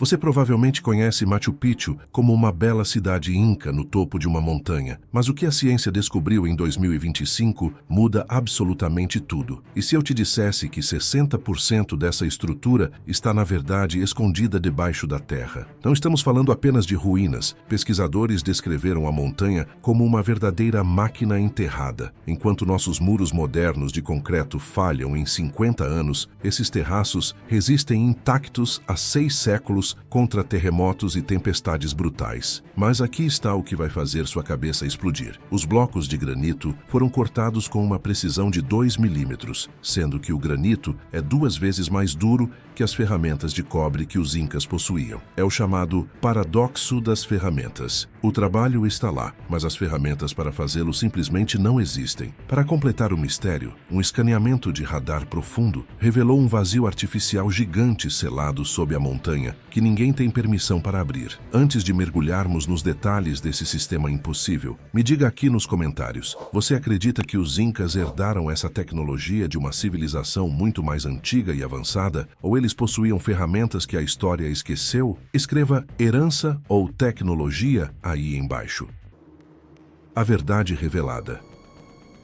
Você provavelmente conhece Machu Picchu como uma bela cidade inca no topo de uma montanha, mas o que a ciência descobriu em 2025 muda absolutamente tudo. E se eu te dissesse que 60% dessa estrutura está, na verdade, escondida debaixo da terra? Não estamos falando apenas de ruínas. Pesquisadores descreveram a montanha como uma verdadeira máquina enterrada. Enquanto nossos muros modernos de concreto falham em 50 anos, esses terraços resistem intactos há 6 séculos contra terremotos e tempestades brutais. Mas aqui está o que vai fazer sua cabeça explodir. Os blocos de granito foram cortados com uma precisão de 2 milímetros, sendo que o granito é 2 vezes mais duro que as ferramentas de cobre que os incas possuíam. É o chamado paradoxo das ferramentas. O trabalho está lá, mas as ferramentas para fazê-lo simplesmente não existem. Para completar o mistério, um escaneamento de radar profundo revelou um vazio artificial gigante selado sob a montanha, que ninguém tem permissão para abrir. Antes de mergulharmos nos detalhes desse sistema impossível, me diga aqui nos comentários, você acredita que os incas herdaram essa tecnologia de uma civilização muito mais antiga e avançada, ou eles possuíam ferramentas que a história esqueceu? Escreva herança ou tecnologia aí embaixo. A verdade revelada.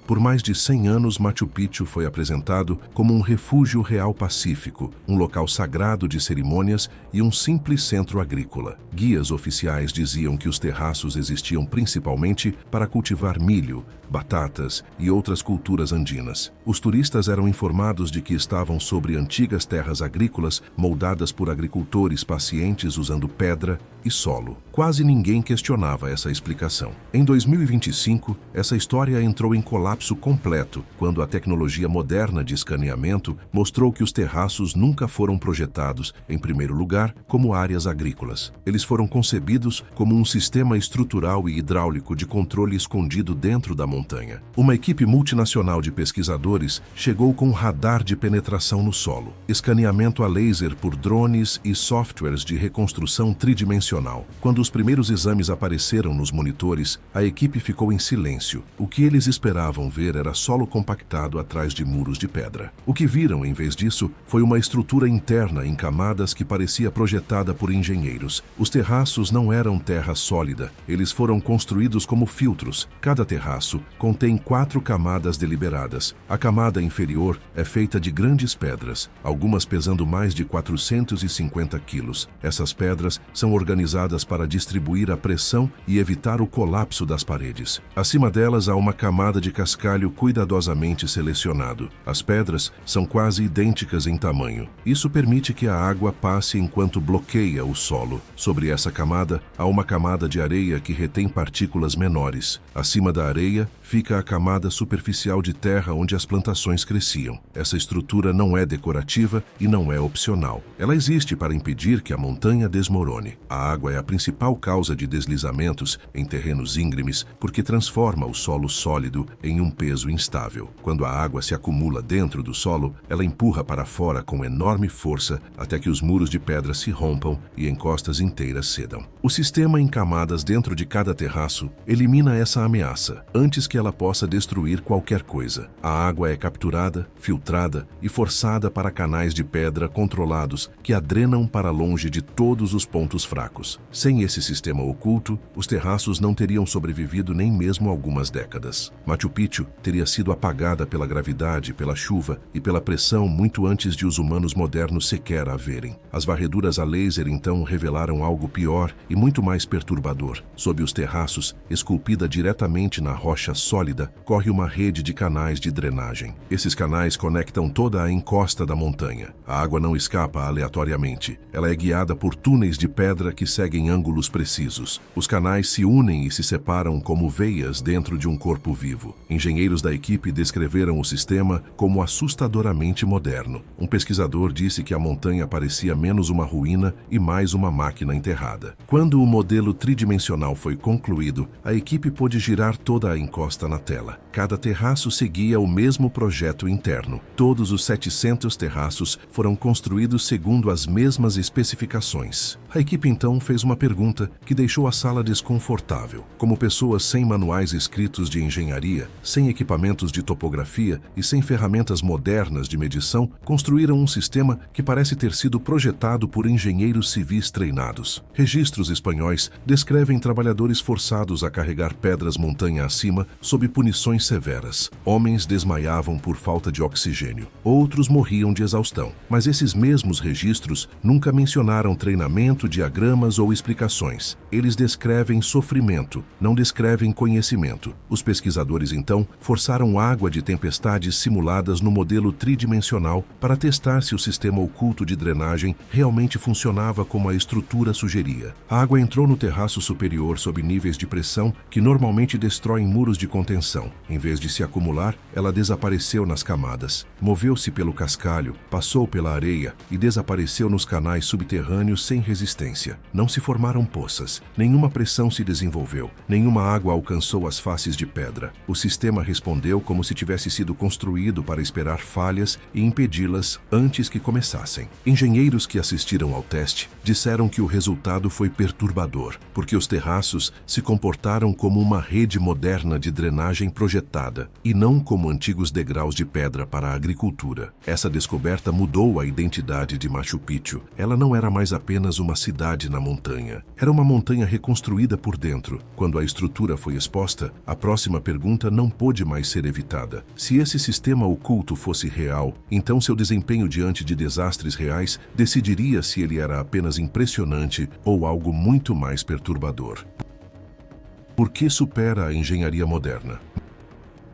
Por mais de 100 anos, Machu Picchu foi apresentado como um refúgio real pacífico, um local sagrado de cerimônias e um simples centro agrícola. Guias oficiais diziam que os terraços existiam principalmente para cultivar milho, batatas e outras culturas andinas. Os turistas eram informados de que estavam sobre antigas terras agrícolas moldadas por agricultores pacientes usando pedra e solo. Quase ninguém questionava essa explicação. Em 2025, essa história entrou em colapso completo quando a tecnologia moderna de escaneamento mostrou que os terraços nunca foram projetados, em primeiro lugar, como áreas agrícolas. Eles foram concebidos como um sistema estrutural e hidráulico de controle escondido dentro da montanha. Uma equipe multinacional de pesquisadores chegou com radar de penetração no solo, escaneamento a laser por drones e softwares de reconstrução tridimensional. Quando os primeiros exames apareceram nos monitores, a equipe ficou em silêncio. O que eles esperavam ver era solo compactado atrás de muros de pedra. O que viram, em vez disso, foi uma estrutura interna em camadas que parecia projetada por engenheiros. Os terraços não eram terra sólida, eles foram construídos como filtros. Cada terraço contém 4 camadas deliberadas. A camada inferior é feita de grandes pedras, algumas pesando mais de 450 quilos. Essas pedras são organizadas para distribuir a pressão e evitar o colapso das paredes. Acima delas há uma camada de cascalho cuidadosamente selecionado. As pedras são quase idênticas em tamanho. Isso permite que a água passe enquanto bloqueia o solo. Sobre essa camada, há uma camada de areia que retém partículas menores. Acima da areia, fica a camada superficial de terra onde as plantações cresciam. Essa estrutura não é decorativa e não é opcional. Ela existe para impedir que a montanha desmorone. A água é a principal causa de deslizamentos em terrenos íngremes porque transforma o solo sólido em um peso instável. Quando a água se acumula dentro do solo, ela empurra para fora com enorme força até que os muros de pedra se rompam e encostas inteiras cedam. O sistema em camadas dentro de cada terraço elimina essa ameaça antes que ela possa destruir qualquer coisa. A água é capturada, filtrada e forçada para canais de pedra controlados que a drenam para longe de todos os pontos fracos. Sem esse sistema oculto, os terraços não teriam sobrevivido nem mesmo algumas décadas. Machu Picchu teria sido apagada pela gravidade, pela chuva e pela pressão muito antes de os humanos modernos sequer a verem. As varreduras a laser então revelaram algo pior e muito mais perturbador. Sob os terraços, esculpida diretamente na rocha sólida, corre uma rede de canais de drenagem. Esses canais conectam toda a encosta da montanha. A água não escapa aleatoriamente. Ela é guiada por túneis de pedra que seguem ângulos precisos. Os canais se unem e se separam como veias dentro de um corpo vivo. Engenheiros da equipe descreveram o sistema como assustadoramente moderno. Um pesquisador disse que a montanha parecia menos uma ruína e mais uma máquina enterrada. Quando o modelo tridimensional foi concluído, a equipe pôde girar toda a encosta na tela. Cada terraço seguia o mesmo projeto interno. Todos os 700 terraços foram construídos segundo as mesmas especificações. A equipe então fez uma pergunta que deixou a sala desconfortável. Como pessoas sem manuais escritos de engenharia, sem equipamentos de topografia e sem ferramentas modernas de medição, construíram um sistema que parece ter sido projetado por engenheiros civis treinados. Registros espanhóis descrevem trabalhadores forçados a carregar pedras montanha acima sob punições severas. Homens desmaiavam por falta de oxigênio. Outros morriam de exaustão. Mas esses mesmos registros nunca mencionaram treinamento, diagramas ou explicações. Eles descrevem sofrimento, não descrevem conhecimento. Os pesquisadores, então, forçaram água de tempestades simuladas no modelo tridimensional para testar se o sistema oculto de drenagem realmente funcionava como a estrutura sugeria. A água entrou no terraço superior sob níveis de pressão que normalmente destroem muros de contenção. Em vez de se acumular, ela desapareceu nas camadas. Moveu-se pelo cascalho, passou pela areia e desapareceu nos canais subterrâneos sem resistência. Não se formaram poças, nenhuma pressão se desenvolveu, nenhuma água alcançou as faces de pedra. O sistema respondeu como se tivesse sido construído para esperar falhas e impedi-las antes que começassem. Engenheiros que assistiram ao teste disseram que o resultado foi perturbador, porque os terraços se comportaram como uma rede moderna de drenagem projetada e não como antigos degraus de pedra para a agricultura. Essa descoberta mudou a identidade de Machu Picchu. Ela não era mais apenas uma cidade na montanha. Era uma montanha reconstruída por dentro. Quando a estrutura foi exposta, a próxima pergunta não pôde mais ser evitada. Se esse sistema oculto fosse real, então seu desempenho diante de desastres reais decidiria se ele era apenas impressionante ou algo muito mais perturbador. Por que supera a engenharia moderna?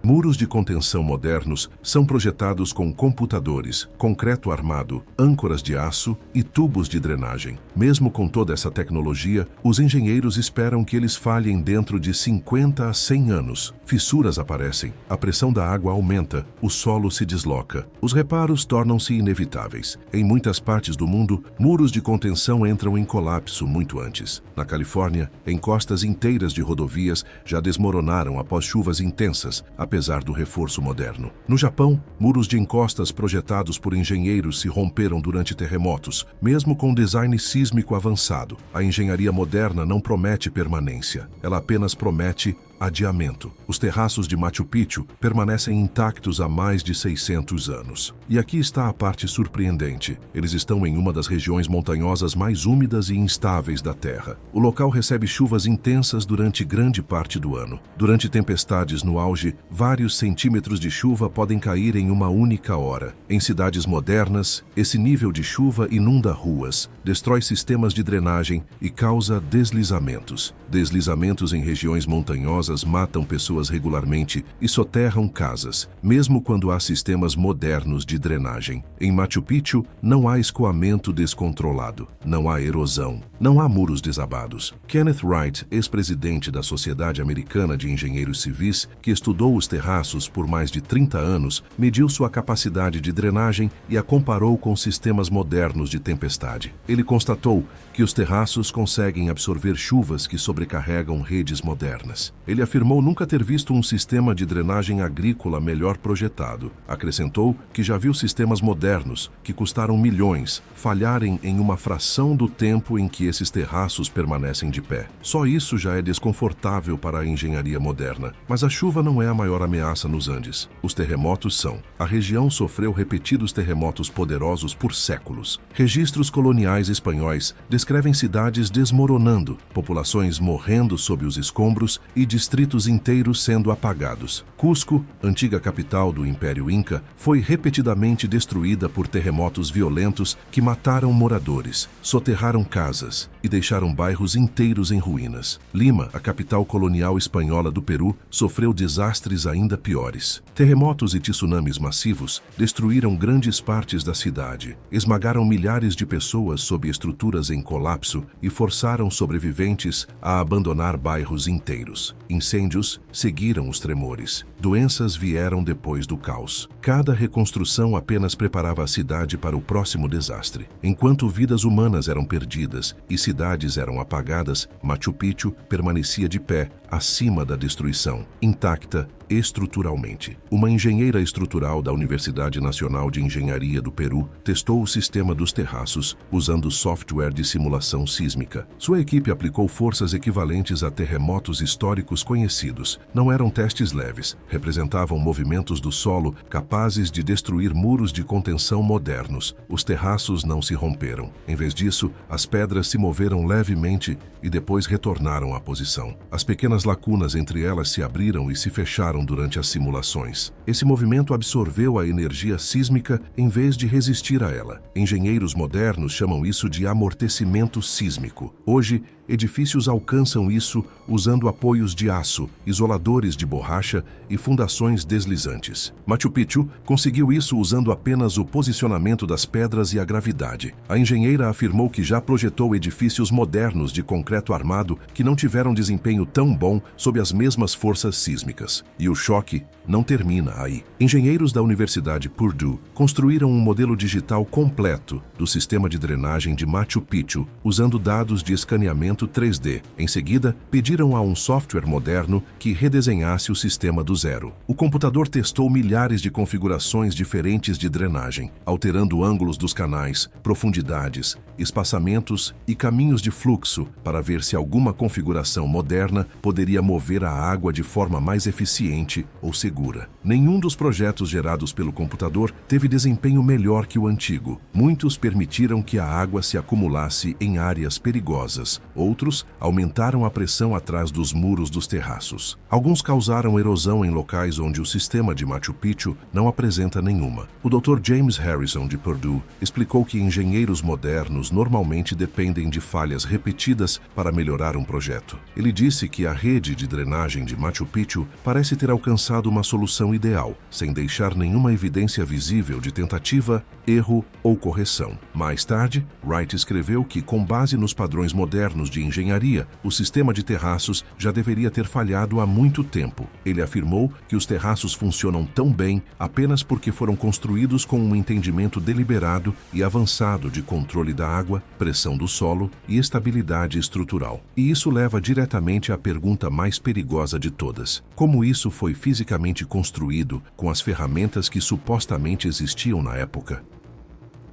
Muros de contenção modernos são projetados com computadores, concreto armado, âncoras de aço e tubos de drenagem. Mesmo com toda essa tecnologia, os engenheiros esperam que eles falhem dentro de 50 a 100 anos. Fissuras aparecem, a pressão da água aumenta, o solo se desloca. Os reparos tornam-se inevitáveis. Em muitas partes do mundo, muros de contenção entram em colapso muito antes. Na Califórnia, encostas inteiras de rodovias já desmoronaram após chuvas intensas, apesar do reforço moderno. No Japão, muros de encostas projetados por engenheiros se romperam durante terremotos, mesmo com design sísmico avançado. A engenharia moderna não promete permanência, ela apenas promete adiamento. Os terraços de Machu Picchu permanecem intactos há mais de 600 anos. E aqui está a parte surpreendente. Eles estão em uma das regiões montanhosas mais úmidas e instáveis da Terra. O local recebe chuvas intensas durante grande parte do ano. Durante tempestades no auge, vários centímetros de chuva podem cair em uma única hora. Em cidades modernas, esse nível de chuva inunda ruas, destrói sistemas de drenagem e causa deslizamentos. Deslizamentos em regiões montanhosas matam pessoas regularmente e soterram casas, mesmo quando há sistemas modernos de drenagem. Em Machu Picchu, não há escoamento descontrolado, não há erosão, não há muros desabados. Kenneth Wright, ex-presidente da Sociedade Americana de Engenheiros Civis, que estudou os terraços por mais de 30 anos, mediu sua capacidade de drenagem e a comparou com sistemas modernos de tempestade. Ele constatou que os terraços conseguem absorver chuvas que sobrecarregam redes modernas. Ele afirmou nunca ter visto um sistema de drenagem agrícola melhor projetado. Acrescentou que já viu sistemas modernos, que custaram milhões, falharem em uma fração do tempo em que esses terraços permanecem de pé. Só isso já é desconfortável para a engenharia moderna. Mas a chuva não é a maior ameaça nos Andes. Os terremotos são. A região sofreu repetidos terremotos poderosos por séculos. Registros coloniais espanhóis descrevem cidades desmoronando, populações morrendo sob os escombros e distritos inteiros sendo apagados. Cusco, antiga capital do Império Inca, foi repetidamente destruída por terremotos violentos que mataram moradores, soterraram casas e deixaram bairros inteiros em ruínas. Lima, a capital colonial espanhola do Peru, sofreu desastres ainda piores. Terremotos e tsunamis massivos destruíram grandes partes da cidade, esmagaram milhares de pessoas sob estruturas em colapso e forçaram sobreviventes a abandonar bairros inteiros. Incêndios seguiram os tremores. Doenças vieram depois do caos. Cada reconstrução apenas preparava a cidade para o próximo desastre. Enquanto vidas humanas eram perdidas e cidades eram apagadas, Machu Picchu permanecia de pé, acima da destruição, intacta, estruturalmente. Uma engenheira estrutural da Universidade Nacional de Engenharia do Peru testou o sistema dos terraços usando software de simulação sísmica. Sua equipe aplicou forças equivalentes a terremotos históricos conhecidos. Não eram testes leves, representavam movimentos do solo capazes de destruir muros de contenção modernos. Os terraços não se romperam. Em vez disso, as pedras se moveram levemente e depois retornaram à posição. As pequenas lacunas entre elas se abriram e se fecharam durante as simulações. Esse movimento absorveu a energia sísmica em vez de resistir a ela. Engenheiros modernos chamam isso de amortecimento sísmico. Hoje, edifícios alcançam isso usando apoios de aço, isoladores de borracha e fundações deslizantes. Machu Picchu conseguiu isso usando apenas o posicionamento das pedras e a gravidade. A engenheira afirmou que já projetou edifícios modernos de concreto armado que não tiveram desempenho tão bom sob as mesmas forças sísmicas. E o choque não termina aí. Engenheiros da Universidade Purdue construíram um modelo digital completo do sistema de drenagem de Machu Picchu usando dados de escaneamento 3D. Em seguida, pediram a um software moderno que redesenhasse o sistema do zero. O computador testou milhares de configurações diferentes de drenagem, alterando ângulos dos canais, profundidades, espaçamentos e caminhos de fluxo para ver se alguma configuração moderna poderia mover a água de forma mais eficiente ou segura. Nenhum dos projetos gerados pelo computador teve desempenho melhor que o antigo. Muitos permitiram que a água se acumulasse em áreas perigosas. Outros aumentaram a pressão atrás dos muros dos terraços. Alguns causaram erosão em locais onde o sistema de Machu Picchu não apresenta nenhuma. O Dr. James Harrison, de Purdue, explicou que engenheiros modernos normalmente dependem de falhas repetidas para melhorar um projeto. Ele disse que a rede de drenagem de Machu Picchu parece ter alcançado uma solução ideal, sem deixar nenhuma evidência visível de tentativa, erro ou correção. Mais tarde, Wright escreveu que, com base nos padrões modernos de engenharia, o sistema de terraços já deveria ter falhado há muito tempo. Ele afirmou que os terraços funcionam tão bem apenas porque foram construídos com um entendimento deliberado e avançado de controle da água, pressão do solo e estabilidade estrutural. E isso leva diretamente à pergunta mais perigosa de todas: como isso foi fisicamente construído com as ferramentas que supostamente existiam na época?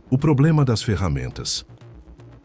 O problema das ferramentas.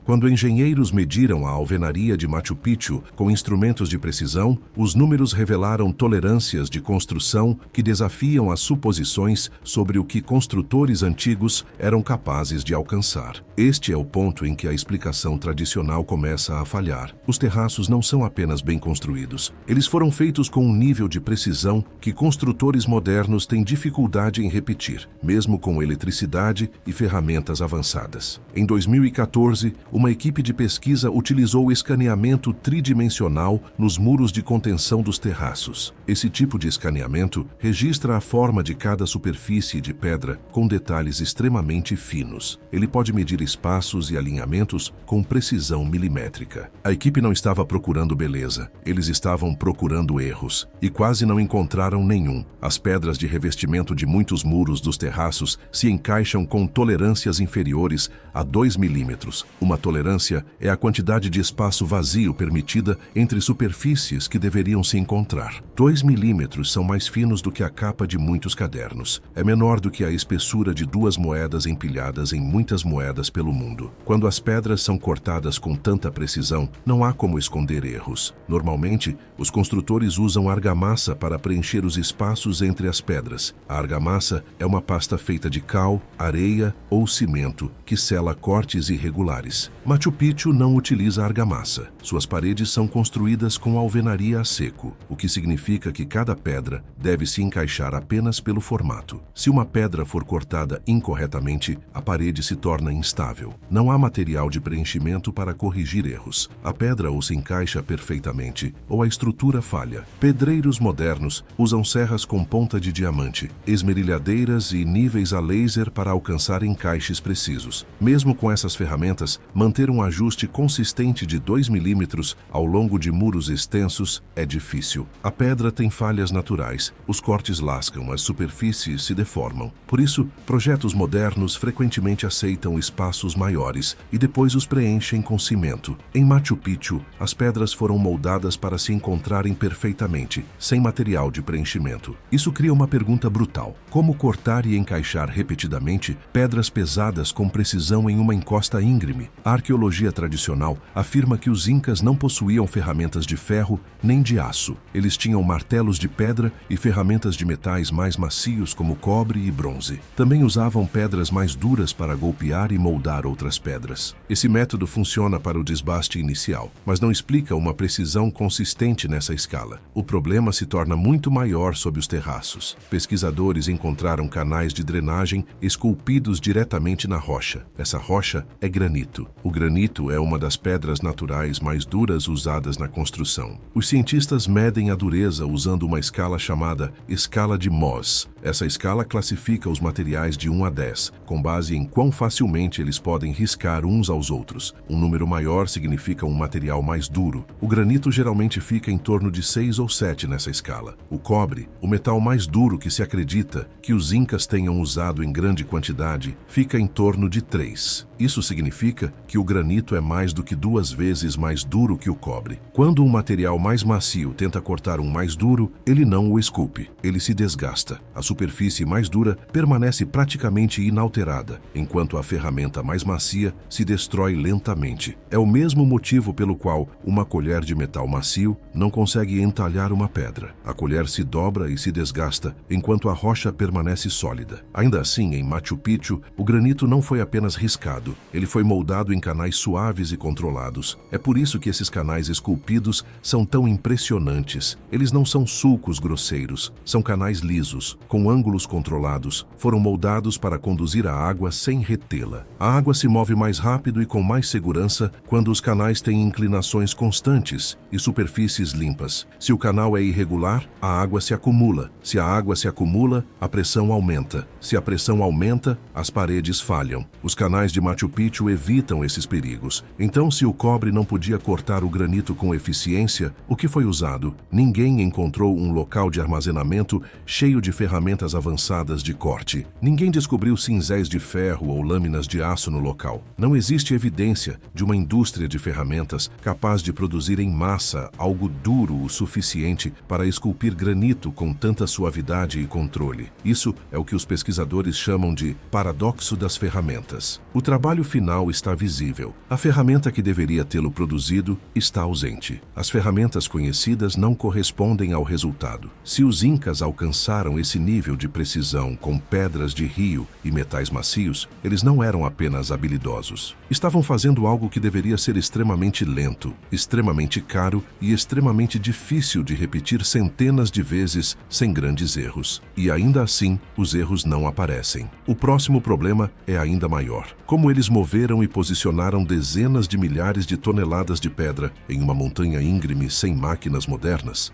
Quando engenheiros mediram a alvenaria de Machu Picchu com instrumentos de precisão, os números revelaram tolerâncias de construção que desafiam as suposições sobre o que construtores antigos eram capazes de alcançar. Este é o ponto em que a explicação tradicional começa a falhar. Os terraços não são apenas bem construídos. Eles foram feitos com um nível de precisão que construtores modernos têm dificuldade em repetir, mesmo com eletricidade e ferramentas avançadas. Em 2014, uma equipe de pesquisa utilizou escaneamento tridimensional nos muros de contenção dos terraços. Esse tipo de escaneamento registra a forma de cada superfície de pedra com detalhes extremamente finos. Ele pode medir espaços e alinhamentos com precisão milimétrica. A equipe não estava procurando beleza, eles estavam procurando erros, e quase não encontraram nenhum. As pedras de revestimento de muitos muros dos terraços se encaixam com tolerâncias inferiores a 2 milímetros. Uma tolerância é a quantidade de espaço vazio permitida entre superfícies que deveriam se encontrar. 2 milímetros são mais finos do que a capa de muitos cadernos. É menor do que a espessura de 2 moedas empilhadas em muitas moedas pelo mundo. Quando as pedras são cortadas com tanta precisão, não há como esconder erros. Normalmente, os construtores usam argamassa para preencher os espaços entre as pedras. A argamassa é uma pasta feita de cal, areia ou cimento que sela cortes irregulares. Machu Picchu não utiliza argamassa. Suas paredes são construídas com alvenaria a seco, o que significa que cada pedra deve se encaixar apenas pelo formato. Se uma pedra for cortada incorretamente, a parede se torna instável. Não há material de preenchimento para corrigir erros. A pedra ou se encaixa perfeitamente, ou a estrutura falha. Pedreiros modernos usam serras com ponta de diamante, esmerilhadeiras e níveis a laser para alcançar encaixes precisos. Mesmo com essas ferramentas, mantém manter um ajuste consistente de 2 milímetros ao longo de muros extensos é difícil. A pedra tem falhas naturais, os cortes lascam, as superfícies se deformam. Por isso, projetos modernos frequentemente aceitam espaços maiores e depois os preenchem com cimento. Em Machu Picchu, as pedras foram moldadas para se encontrarem perfeitamente, sem material de preenchimento. Isso cria uma pergunta brutal: como cortar e encaixar repetidamente pedras pesadas com precisão em uma encosta íngreme? A arqueologia tradicional afirma que os incas não possuíam ferramentas de ferro nem de aço. Eles tinham martelos de pedra e ferramentas de metais mais macios como cobre e bronze. Também usavam pedras mais duras para golpear e moldar outras pedras. Esse método funciona para o desbaste inicial, mas não explica uma precisão consistente nessa escala. O problema se torna muito maior sob os terraços. Pesquisadores encontraram canais de drenagem esculpidos diretamente na rocha. Essa rocha é granito. O granito é uma das pedras naturais mais duras usadas na construção. Os cientistas medem a dureza usando uma escala chamada escala de Mohs. Essa escala classifica os materiais de 1 a 10, com base em quão facilmente eles podem riscar uns aos outros. Um número maior significa um material mais duro. O granito geralmente fica em torno de 6 ou 7 nessa escala. O cobre, o metal mais duro que se acredita que os incas tenham usado em grande quantidade, fica em torno de 3. Isso significa que o granito é mais do que 2 vezes mais duro que o cobre. Quando um material mais macio tenta cortar um mais duro, ele não o esculpe, ele se desgasta. A superfície mais dura permanece praticamente inalterada, enquanto a ferramenta mais macia se destrói lentamente. É o mesmo motivo pelo qual uma colher de metal macio não consegue entalhar uma pedra. A colher se dobra e se desgasta, enquanto a rocha permanece sólida. Ainda assim, em Machu Picchu, o granito não foi apenas riscado, ele foi moldado em canais suaves e controlados. É por isso que esses canais esculpidos são tão impressionantes. Eles não são sulcos grosseiros, são canais lisos, com ângulos controlados. Foram moldados para conduzir a água sem retê-la. A água se move mais rápido e com mais segurança quando os canais têm inclinações constantes e superfícies limpas. Se o canal é irregular, a água se acumula. Se a água se acumula, a pressão aumenta. Se a pressão aumenta, as paredes falham. Os canais de Machu Picchu evitam esses perigos. Então, se o cobre não podia cortar o granito com eficiência, o que foi usado? Ninguém encontrou um local de armazenamento cheio de ferramentas avançadas de corte. Ninguém descobriu cinzéis de ferro ou lâminas de aço no local. Não existe evidência de uma indústria de ferramentas capaz de produzir em massa algo duro o suficiente para esculpir granito com tanta suavidade e controle. Isso é o que os pesquisadores chamam de paradoxo das ferramentas. O trabalho final está visível. A ferramenta que deveria tê-lo produzido está ausente. As ferramentas conhecidas não correspondem ao resultado. Se os incas alcançaram esse nível de precisão com pedras de rio e metais macios, eles não eram apenas habilidosos. Estavam fazendo algo que deveria ser extremamente lento, extremamente caro e extremamente difícil de repetir centenas de vezes sem grandes erros. E ainda assim, os erros não aparecem. O próximo problema é ainda maior. Como eles moveram e posicionaram dezenas de milhares de toneladas de pedra em uma montanha íngreme sem máquinas modernas?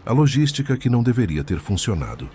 A logística que não deveria ter funcionado.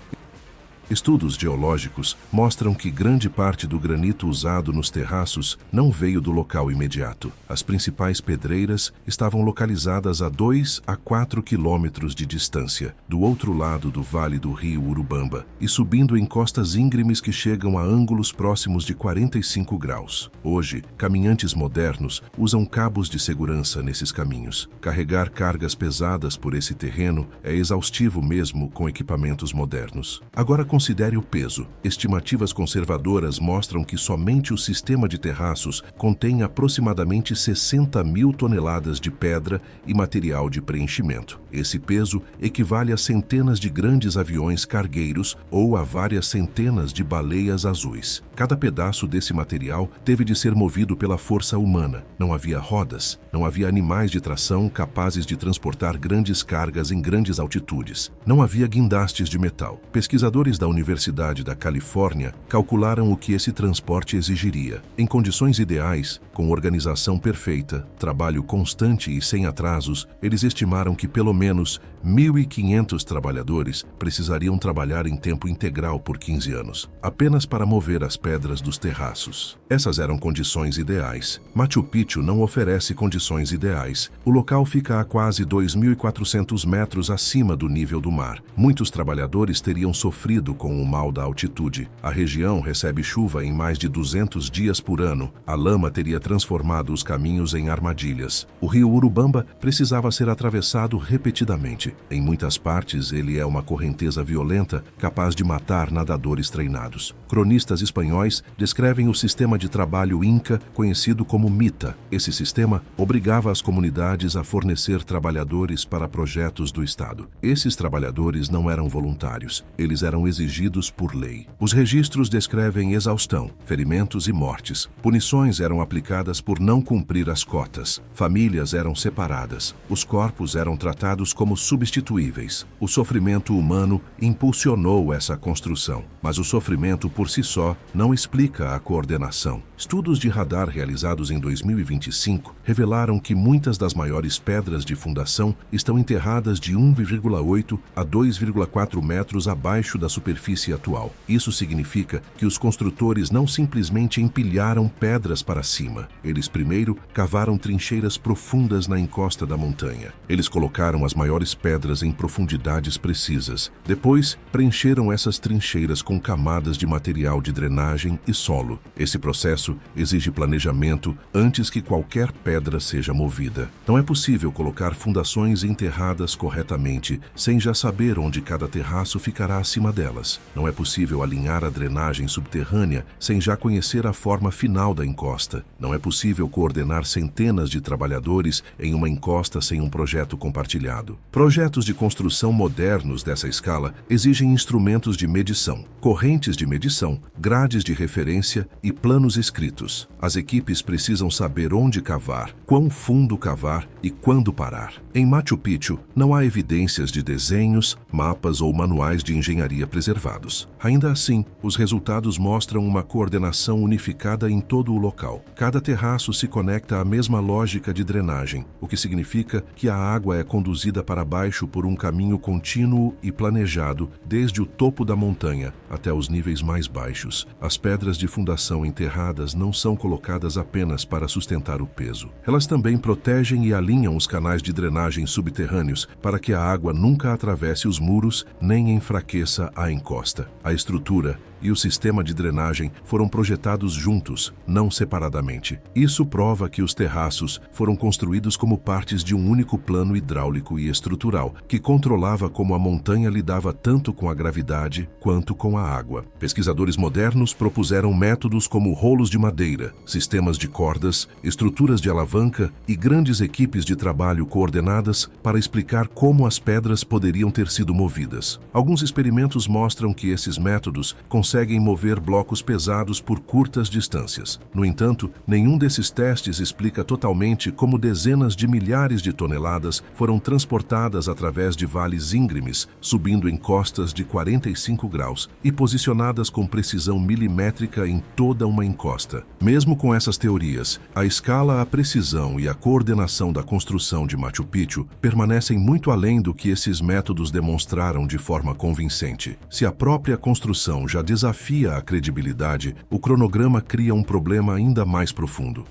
Estudos geológicos mostram que grande parte do granito usado nos terraços não veio do local imediato. As principais pedreiras estavam localizadas a 2 a 4 quilômetros de distância, do outro lado do vale do rio Urubamba, e subindo em costas íngremes que chegam a ângulos próximos de 45 graus. Hoje, caminhantes modernos usam cabos de segurança nesses caminhos. Carregar cargas pesadas por esse terreno é exaustivo mesmo com equipamentos modernos. Agora considere o peso. Estimativas conservadoras mostram que somente o sistema de terraços contém aproximadamente 60 mil toneladas de pedra e material de preenchimento. Esse peso equivale a centenas de grandes aviões cargueiros ou a várias centenas de baleias azuis. Cada pedaço desse material teve de ser movido pela força humana. Não havia rodas, não havia animais de tração capazes de transportar grandes cargas em grandes altitudes. Não havia guindastes de metal. Pesquisadores da Universidade da Califórnia calcularam o que esse transporte exigiria. Em condições ideais, com organização perfeita, trabalho constante e sem atrasos, eles estimaram que pelo menos 1.500 trabalhadores precisariam trabalhar em tempo integral por 15 anos, apenas para mover as pedras dos terraços. Essas eram condições ideais. Machu Picchu não oferece condições ideais. O local fica a quase 2.400 metros acima do nível do mar. Muitos trabalhadores teriam sofrido com o mal da altitude. A região recebe chuva em mais de 200 dias por ano. A lama teria transformado os caminhos em armadilhas. O rio Urubamba precisava ser atravessado repetidamente. Em muitas partes, ele é uma correnteza violenta capaz de matar nadadores treinados. Cronistas espanhóis descrevem o sistema de trabalho Inca, conhecido como Mita. Esse sistema obrigava as comunidades a fornecer trabalhadores para projetos do Estado. Esses trabalhadores não eram voluntários, eles eram exigidos por lei. Os registros descrevem exaustão, ferimentos e mortes. Punições eram aplicadas por não cumprir as cotas. Famílias eram separadas. Os corpos eram tratados como substituíveis. O sofrimento humano impulsionou essa construção, mas o sofrimento por si só não explica a coordenação. Estudos de radar realizados em 2025 revelaram que muitas das maiores pedras de fundação estão enterradas de 1,8 a 2,4 metros abaixo da superfície atual. Isso significa que os construtores não simplesmente empilharam pedras para cima. Eles primeiro cavaram trincheiras profundas na encosta da montanha. Eles colocaram as maiores pedras em profundidades precisas. Depois, preencheram essas trincheiras com camadas de material de drenagem e solo. Esse processo exige planejamento antes que qualquer pedra seja movida. Não é possível colocar fundações enterradas corretamente sem já saber onde cada terraço ficará acima delas. Não é possível alinhar a drenagem subterrânea sem já conhecer a forma final da encosta. Não é possível coordenar centenas de trabalhadores em uma encosta sem um projeto compartilhado. Projetos de construção modernos dessa escala exigem instrumentos de medição, correntes de medição, grades de referência e planos escritos. As equipes precisam saber onde cavar, quão fundo cavar e quando parar. Em Machu Picchu, não há evidências de desenhos, mapas ou manuais de engenharia preservados. Ainda assim, os resultados mostram uma coordenação unificada em todo o local. Cada terraço se conecta à mesma lógica de drenagem, o que significa que a água é conduzida para baixo por um caminho contínuo e planejado desde o topo da montanha até os níveis mais baixos. As pedras de fundação enterradas não são colocadas apenas para sustentar o peso. Elas também protegem e alinham os canais de drenagem subterrâneos para que a água nunca atravesse os muros nem enfraqueça a encosta. A estrutura e o sistema de drenagem foram projetados juntos, não separadamente. Isso prova que os terraços foram construídos como partes de um único plano hidráulico e estrutural, que controlava como a montanha lidava tanto com a gravidade quanto com a água. Pesquisadores modernos propuseram métodos como rolos de madeira, sistemas de cordas, estruturas de alavanca e grandes equipes de trabalho coordenadas para explicar como as pedras poderiam ter sido movidas. Alguns experimentos mostram que esses métodos conseguem mover blocos pesados por curtas distâncias. No entanto, nenhum desses testes explica totalmente como dezenas de milhares de toneladas foram transportadas através de vales íngremes, subindo encostas de 45 graus e posicionadas com precisão milimétrica em toda uma encosta. Mesmo com essas teorias, a escala, a precisão e a coordenação da construção de Machu Picchu permanecem muito além do que esses métodos demonstraram de forma convincente. Se a própria construção já desafia a credibilidade, o cronograma cria um problema ainda mais profundo.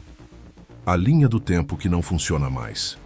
A linha do tempo que não funciona mais.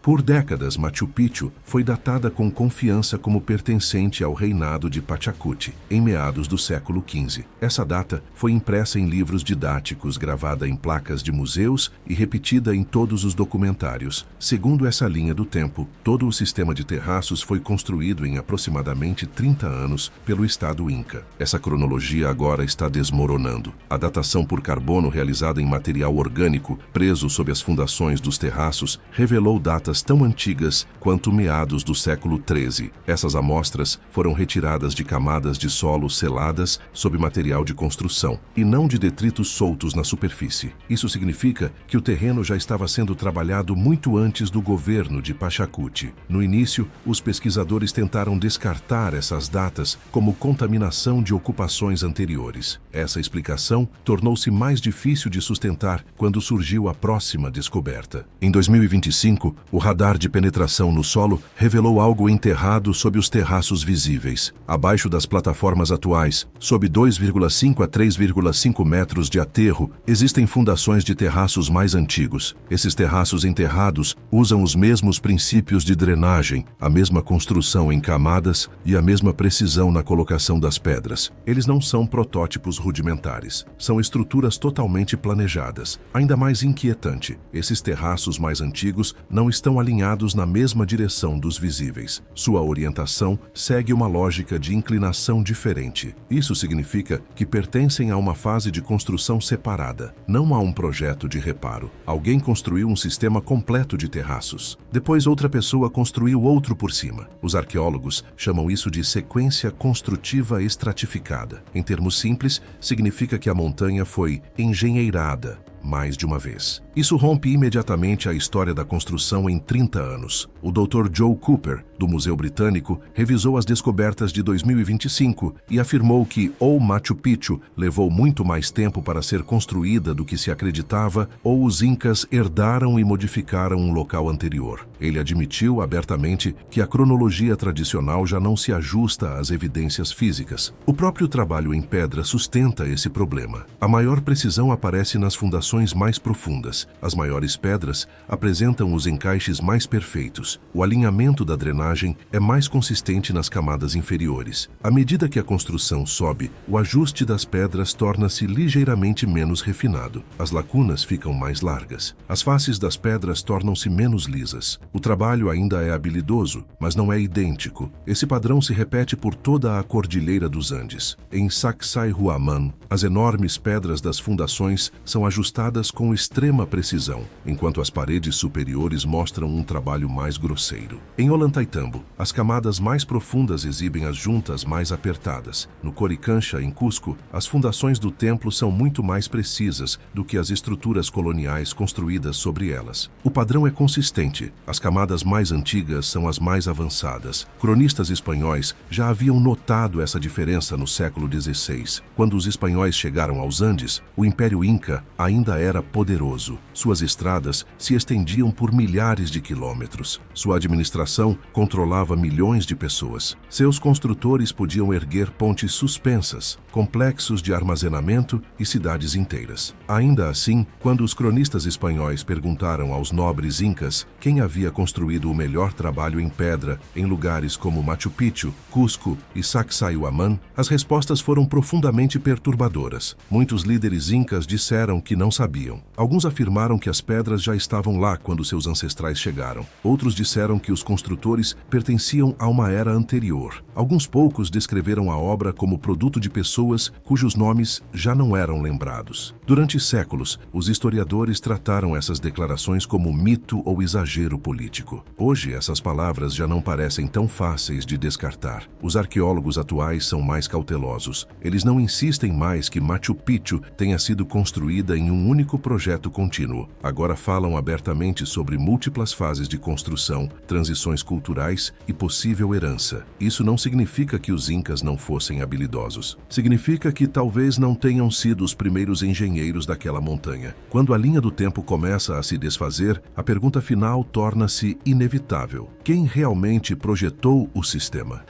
Por décadas, Machu Picchu foi datada com confiança como pertencente ao reinado de Pachacuti, em meados do século XV. Essa data foi impressa em livros didáticos, gravada em placas de museus e repetida em todos os documentários. Segundo essa linha do tempo, todo o sistema de terraços foi construído em aproximadamente 30 anos pelo Estado Inca. Essa cronologia agora está desmoronando. A datação por carbono realizada em material orgânico, preso sob as fundações dos terraços, revelou datas tão antigas quanto meados do século XIII. Essas amostras foram retiradas de camadas de solo seladas sob material de construção, e não de detritos soltos na superfície. Isso significa que o terreno já estava sendo trabalhado muito antes do governo de Pachacuti. No início, os pesquisadores tentaram descartar essas datas como contaminação de ocupações anteriores. Essa explicação tornou-se mais difícil de sustentar quando surgiu a próxima descoberta. Em 2025, o radar de penetração no solo revelou algo enterrado sob os terraços visíveis. Abaixo das plataformas atuais, sob 2,5 a 3,5 metros de aterro, existem fundações de terraços mais antigos. Esses terraços enterrados usam os mesmos princípios de drenagem, a mesma construção em camadas e a mesma precisão na colocação das pedras. Eles não são protótipos rudimentares, são estruturas totalmente planejadas. Ainda mais inquietante, esses terraços mais antigos não estão alinhados na mesma direção dos visíveis. Sua orientação segue uma lógica de inclinação diferente. Isso significa que pertencem a uma fase de construção separada, não a um projeto de reparo. Alguém construiu um sistema completo de terraços. Depois outra pessoa construiu outro por cima. Os arqueólogos chamam isso de sequência construtiva estratificada. Em termos simples, significa que a montanha foi engenheirada mais de uma vez. Isso rompe imediatamente a história da construção em 30 anos. O Dr. Joe Cooper, do Museu Britânico, revisou as descobertas de 2025 e afirmou que ou Machu Picchu levou muito mais tempo para ser construída do que se acreditava, ou os incas herdaram e modificaram um local anterior. Ele admitiu abertamente que a cronologia tradicional já não se ajusta às evidências físicas. O próprio trabalho em pedra sustenta esse problema. A maior precisão aparece nas fundações mais profundas. As maiores pedras apresentam os encaixes mais perfeitos. O alinhamento da drenagem é mais consistente nas camadas inferiores. À medida que a construção sobe, o ajuste das pedras torna-se ligeiramente menos refinado. As lacunas ficam mais largas. As faces das pedras tornam-se menos lisas. O trabalho ainda é habilidoso, mas não é idêntico. Esse padrão se repete por toda a Cordilheira dos Andes. Em Sacsayhuaman, as enormes pedras das fundações são ajustadas com extrema precisão, enquanto as paredes superiores mostram um trabalho mais grosseiro. Em Ollantaytambo, as camadas mais profundas exibem as juntas mais apertadas. No Coricancha, em Cusco, as fundações do templo são muito mais precisas do que as estruturas coloniais construídas sobre elas. O padrão é consistente. As camadas mais antigas são as mais avançadas. Cronistas espanhóis já haviam notado essa diferença no século XVI. Quando os espanhóis chegaram aos Andes, o Império Inca ainda era poderoso. Suas estradas se estendiam por milhares de quilômetros. Sua administração controlava milhões de pessoas. Seus construtores podiam erguer pontes suspensas, complexos de armazenamento e cidades inteiras. Ainda assim, quando os cronistas espanhóis perguntaram aos nobres incas quem havia construído o melhor trabalho em pedra em lugares como Machu Picchu, Cusco e Sacsayhuaman, as respostas foram profundamente perturbadoras. Muitos líderes incas disseram que não sabiam. Alguns afirmaram que as pedras já estavam lá quando seus ancestrais chegaram. Outros disseram que os construtores pertenciam a uma era anterior. Alguns poucos descreveram a obra como produto de pessoas cujos nomes já não eram lembrados. Durante séculos, os historiadores trataram essas declarações como mito ou exagero político. Hoje, essas palavras já não parecem tão fáceis de descartar. Os arqueólogos atuais são mais cautelosos. Eles não insistem mais que Machu Picchu tenha sido construída em um único projeto contínuo. Agora falam abertamente sobre múltiplas fases de construção, transições culturais e possível herança. Isso não significa que os incas não fossem habilidosos. Significa que talvez não tenham sido os primeiros engenheiros daquela montanha. Quando a linha do tempo começa a se desfazer, a pergunta final torna-se inevitável. Quem realmente projetou o sistema?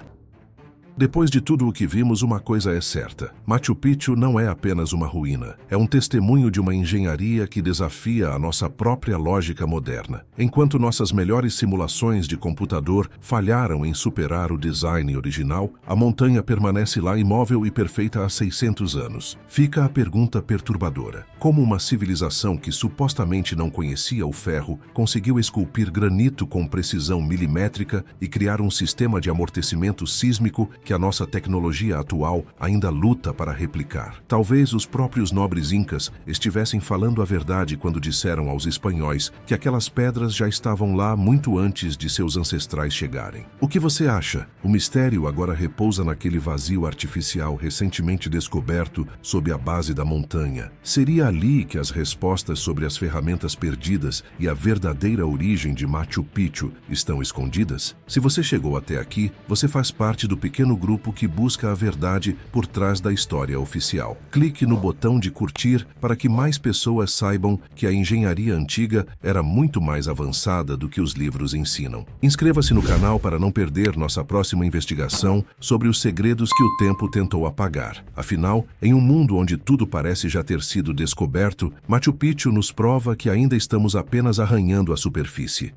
Depois de tudo o que vimos, uma coisa é certa. Machu Picchu não é apenas uma ruína. É um testemunho de uma engenharia que desafia a nossa própria lógica moderna. Enquanto nossas melhores simulações de computador falharam em superar o design original, a montanha permanece lá imóvel e perfeita há 600 anos. Fica a pergunta perturbadora. Como uma civilização que supostamente não conhecia o ferro conseguiu esculpir granito com precisão milimétrica e criar um sistema de amortecimento sísmico que a nossa tecnologia atual ainda luta para replicar? Talvez os próprios nobres incas estivessem falando a verdade quando disseram aos espanhóis que aquelas pedras já estavam lá muito antes de seus ancestrais chegarem. O que você acha? O mistério agora repousa naquele vazio artificial recentemente descoberto sob a base da montanha. Seria ali que as respostas sobre as ferramentas perdidas e a verdadeira origem de Machu Picchu estão escondidas? Se você chegou até aqui, você faz parte do pequeno no grupo que busca a verdade por trás da história oficial. Clique no botão de curtir para que mais pessoas saibam que a engenharia antiga era muito mais avançada do que os livros ensinam. Inscreva-se no canal para não perder nossa próxima investigação sobre os segredos que o tempo tentou apagar. Afinal, em um mundo onde tudo parece já ter sido descoberto, Machu Picchu nos prova que ainda estamos apenas arranhando a superfície.